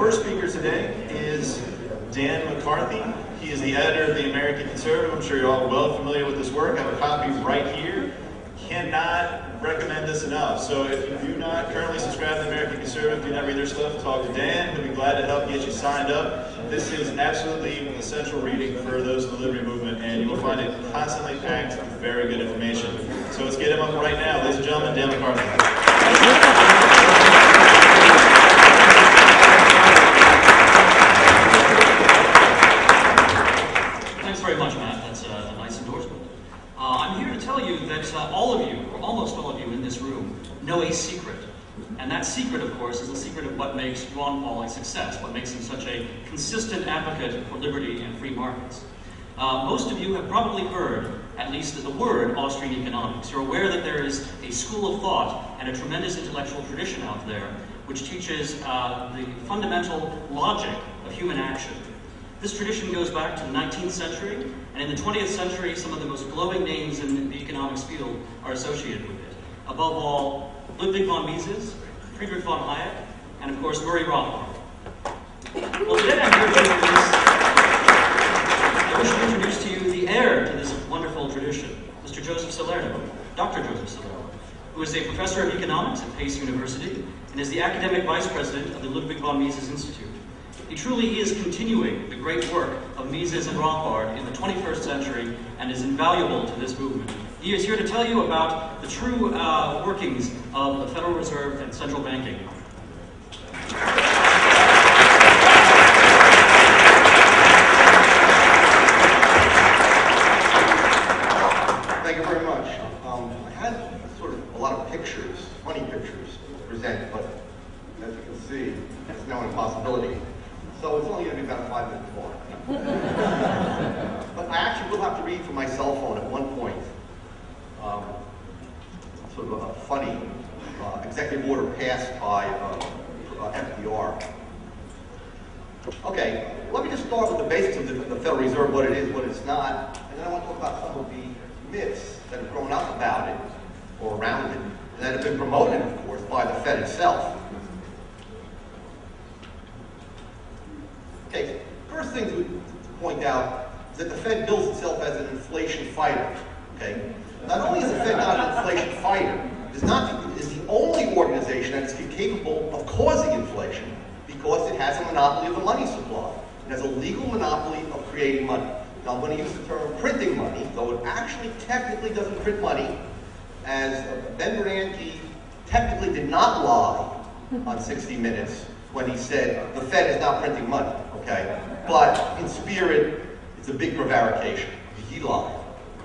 first speaker today is Dan McCarthy. He is the editor of the American Conservative. I'm sure you're all well familiar with this work. I have a copy right here. Cannot recommend this enough. So if you do not currently subscribe to the American Conservative, do not read their stuff, talk to Dan. He'll be glad to help get you signed up. This is absolutely essential reading for those in the liberty movement, and you will find it constantly packed with very good information. So let's get him up right now. Ladies and gentlemen, Dan McCarthy. Thanks very much, Matt. That's a nice endorsement. I'm here to tell you that all of you, or almost all of you in this room, know a secret. And that secret, of course, is the secret of what makes Ron Paul a success, what makes him such a consistent advocate for liberty and free markets. Most of you have probably heard, at least the word Austrian economics. You're aware that there is a school of thought and a tremendous intellectual tradition out there which teaches the fundamental logic of human action. This tradition goes back to the 19th century, and in the 20th century, some of the most glowing names in the economics field are associated with it. Above all, Ludwig von Mises, Friedrich von Hayek, and of course, Murray Rothbard. Well, today I'm here to wish to introduce to you the heir to this wonderful tradition, Mr. Joseph Salerno, Dr. Joseph Salerno, who is a professor of economics at Pace University and is the academic vice president of the Ludwig von Mises Institute. He truly is continuing the great work of Mises and Rothbard in the 21st century and is invaluable to this movement. He is here to tell you about the true workings of the Federal Reserve and central banking. Thank you very much. I had sort of a lot of pictures, funny pictures to present, but as you can see, it's now an impossibility. So it's only going to be about 5 minutes long. But I actually will have to read from my cell phone at one point. Sort of a funny executive order passed by FDR. Okay, let me just start with the basics of the Federal Reserve, what it is, what it's not, and then I want to talk about some of the myths that have grown up about it, or around it, and that have been promoted, of course, by the Fed itself. Okay, first thing to point out is that the Fed bills itself as an inflation fighter. Okay, not only is the Fed not an inflation fighter, it is the only organization that is capable of causing inflation because it has a monopoly of the money supply. It has a legal monopoly of creating money. Now I'm going to use the term printing money, though it actually technically doesn't print money, as Ben Bernanke technically did not lie on 60 Minutes when he said the Fed is not printing money. Okay, but in spirit, it's a big prevarication. He lied.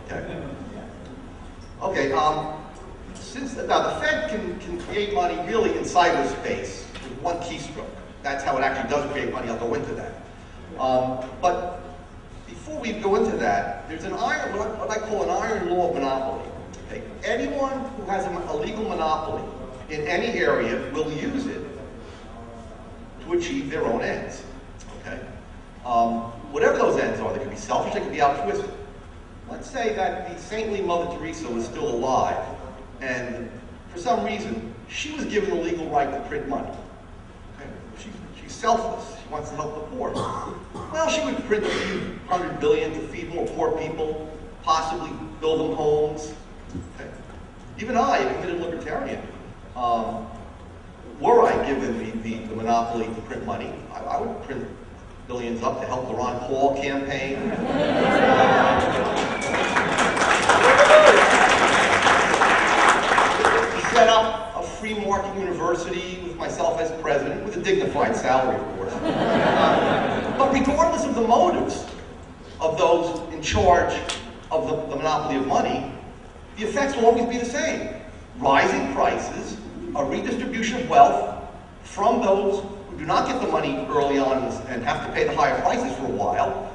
Okay. Okay. Now the Fed can create money really in cyberspace with one keystroke. That's how it actually does create money. I'll go into that. But before we go into that, there's an iron, what I call an iron law of monopoly. Okay. Anyone who has a legal monopoly in any area will use it to achieve their own ends. Okay. Whatever those ends are, they could be selfish, they could be altruistic. Let's say that the saintly Mother Teresa was still alive, and for some reason, she was given the legal right to print money. Okay. She's selfless. She wants to help the poor. Well, she would print a few $100 billion to feed more poor people, possibly build them homes. Okay. Even I, a committed libertarian, were I given the monopoly to print money, I would print billions up to help the Ron Paul campaign. Set up a free market university with myself as president, with a dignified salary, of course. But regardless of the motives of those in charge of the monopoly of money, the effects will always be the same. Rising prices, a redistribution of wealth from those who do not get the money early on and have to pay the higher prices for a while,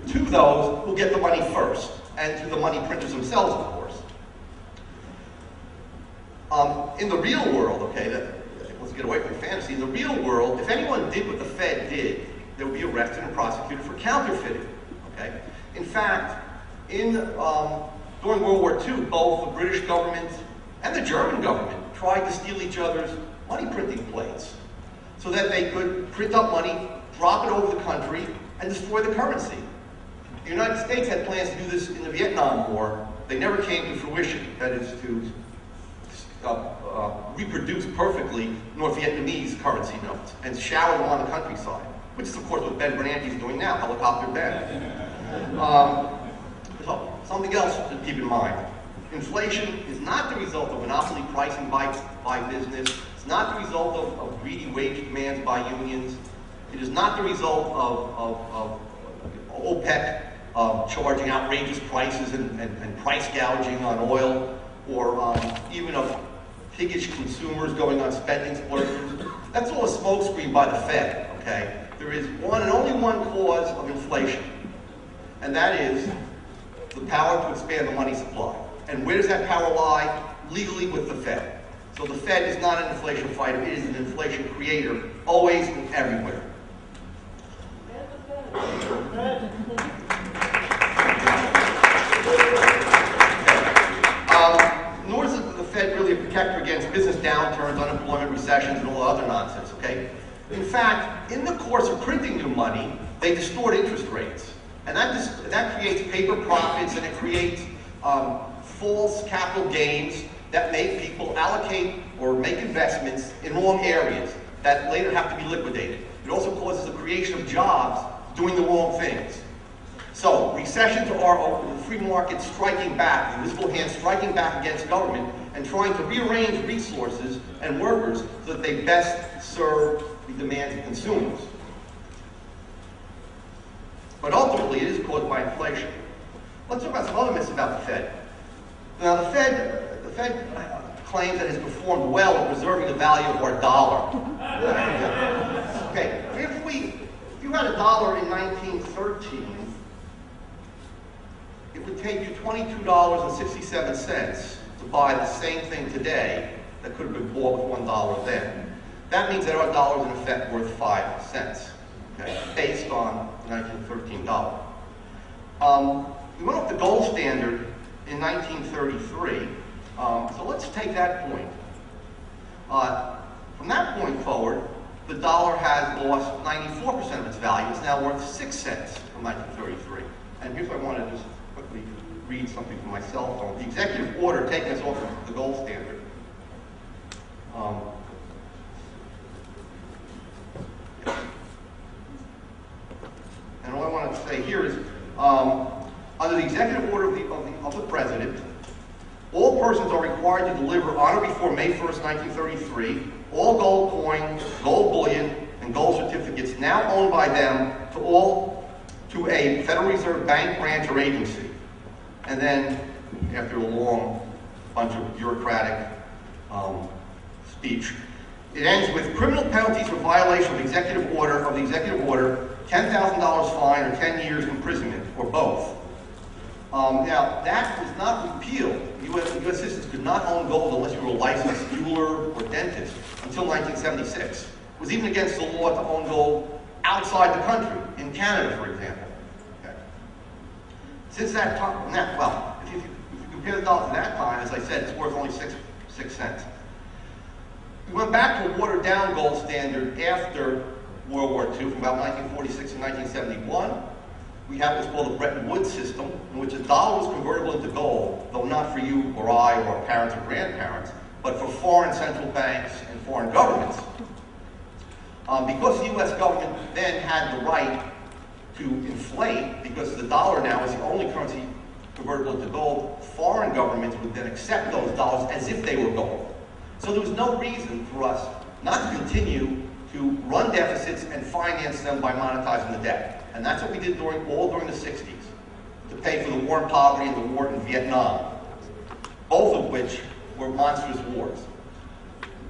to those who get the money first, and to the money printers themselves, of course. In the real world, okay, let's get away from fantasy. In the real world, if anyone did what the Fed did, they would be arrested and prosecuted for counterfeiting. Okay. In fact, during World War II, both the British government and the German government tried to steal each other's money printing plates. so that they could print up money, drop it over the country, and destroy the currency. The United States had plans to do this in the Vietnam War. They never came to fruition. That is to reproduce perfectly North Vietnamese currency notes and shower them on the countryside, which is, of course, what Ben Bernanke is doing now, helicopter Ben. So, something else to keep in mind. Inflation is not the result of monopoly pricing by business. It's not the result of greedy wage demands by unions. It is not the result of OPEC charging outrageous prices and price gouging on oil, or even of piggish consumers going on spending splurges. That's all a smokescreen by the Fed, okay? There is one and only one cause of inflation, and that is the power to expand the money supply. And where does that power lie? Legally with the Fed. So the Fed is not an inflation fighter, it is an inflation creator, always and everywhere. Nor is the Fed really a protector against business downturns, unemployment, recessions, and all other nonsense, okay? In fact, in the course of printing new money, they distort interest rates. And that creates paper profits, and it creates false capital gains that make people allocate or make investments in wrong areas that later have to be liquidated. It also causes the creation of jobs doing the wrong things. So, recessions are the free market striking back, the invisible hand striking back against government and trying to rearrange resources and workers so that they best serve the demands of consumers. But ultimately, it is caused by inflation. Let's talk about some other myths about the Fed. Now, the Fed claims that it has performed well in preserving the value of our dollar. Okay, if you had a dollar in 1913, it would take you $22.67 to buy the same thing today that could have been bought with $1 then. That means that our dollar is in effect worth 5 cents, okay, based on the 1913 dollar. We went up the gold standard in 1933, so let's take that point. From that point forward, the dollar has lost 94% of its value. It's now worth 6 cents from 1933. And here's what I want to just quickly read something from my cell phone. The executive order taking us off of the gold standard. And all I want to say here is, under the executive order of the President, all persons are required to deliver on or before May 1st, 1933, all gold coin, gold bullion, and gold certificates now owned by them to a Federal Reserve bank, branch, or agency. And then, after a long bunch of bureaucratic speech, it ends with criminal penalties for violation of the executive order, $10,000 fine or 10 years imprisonment, or both. Now, that was not repealed. U.S. citizens could not own gold unless you were a licensed jeweler or dentist until 1976. It was even against the law to own gold outside the country, in Canada, for example. Okay. Since that time, if you compare the dollar to that time, as I said, it's worth only 6 cents. We went back to a watered-down gold standard after World War II, from about 1946 to 1971. We have what's called the Bretton Woods system, in which a dollar was convertible into gold, though not for you or I or our parents or grandparents, but for foreign central banks and foreign governments. Because the U.S. government then had the right to inflate, because the dollar now is the only currency convertible into gold, foreign governments would then accept those dollars as if they were gold. So there was no reason for us not to continue to run deficits and finance them by monetizing the debt. And that's what we did during the 60s, to pay for the war and poverty and the war in Vietnam, both of which were monstrous wars.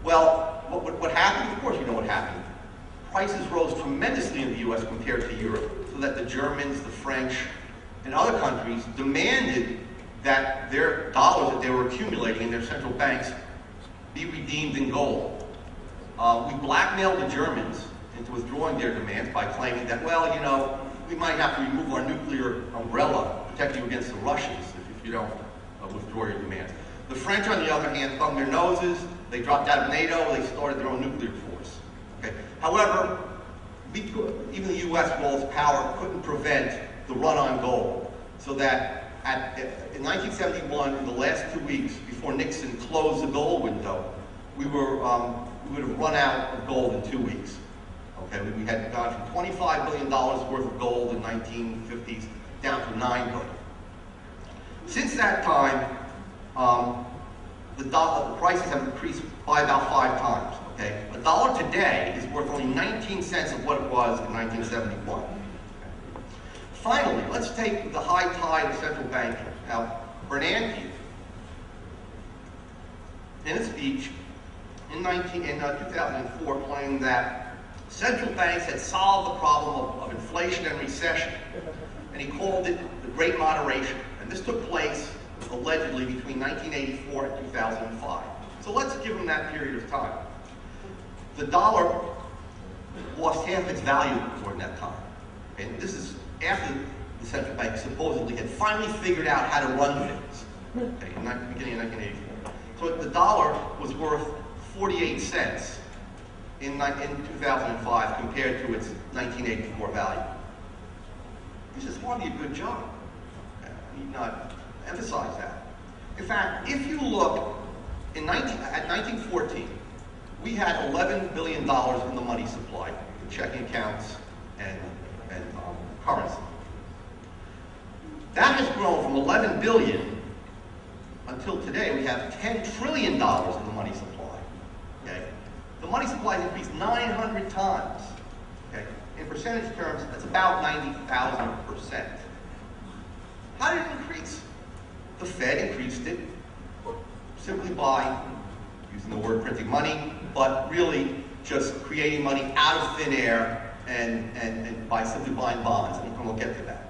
Well, what happened? Of course you know what happened. Prices rose tremendously in the U.S. compared to Europe, so that the Germans, the French, and other countries demanded that their dollars that they were accumulating in their central banks be redeemed in gold. We blackmailed the Germans into withdrawing their demands by claiming that, well, you know, we might have to remove our nuclear umbrella, protect you against the Russians if you don't withdraw your demands. The French, on the other hand, thumbed their noses. They dropped out of NATO. They started their own nuclear force. Okay? However, even the U.S. with all its power couldn't prevent the run on gold. So that in 1971, in the last 2 weeks before Nixon closed the gold window, we would have run out of gold in 2 weeks. Okay, we had gone from $25 billion worth of gold in the 1950s down to $9 billion. Since that time, the prices have increased by about 5 times. Okay, a dollar today is worth only 19 cents of what it was in 1971. Finally, let's take the high tide of central banking. Now, Bernanke, in a speech in 2004, claimed that central banks had solved the problem of inflation and recession, and he called it the Great Moderation. And this took place, allegedly, between 1984 and 2005. So let's give him that period of time. The dollar lost half its value during that time. And this is after the central bank supposedly had finally figured out how to run things, okay, in the beginning of 1984. So the dollar was worth 48 cents in 2005 compared to its 1984 value. This is hardly a good job. I need not emphasize that. In fact, if you look at 1914, we had $11 billion in the money supply, in checking accounts and currency. That has grown from 11 billion until today. We have $10 trillion in the money supply. Okay, the money supply has increased 900 times. Okay, in percentage terms, that's about 90,000%. How did it increase? The Fed increased it simply by using the word printing money, but really just creating money out of thin air and by simply buying bonds, and we'll get to that.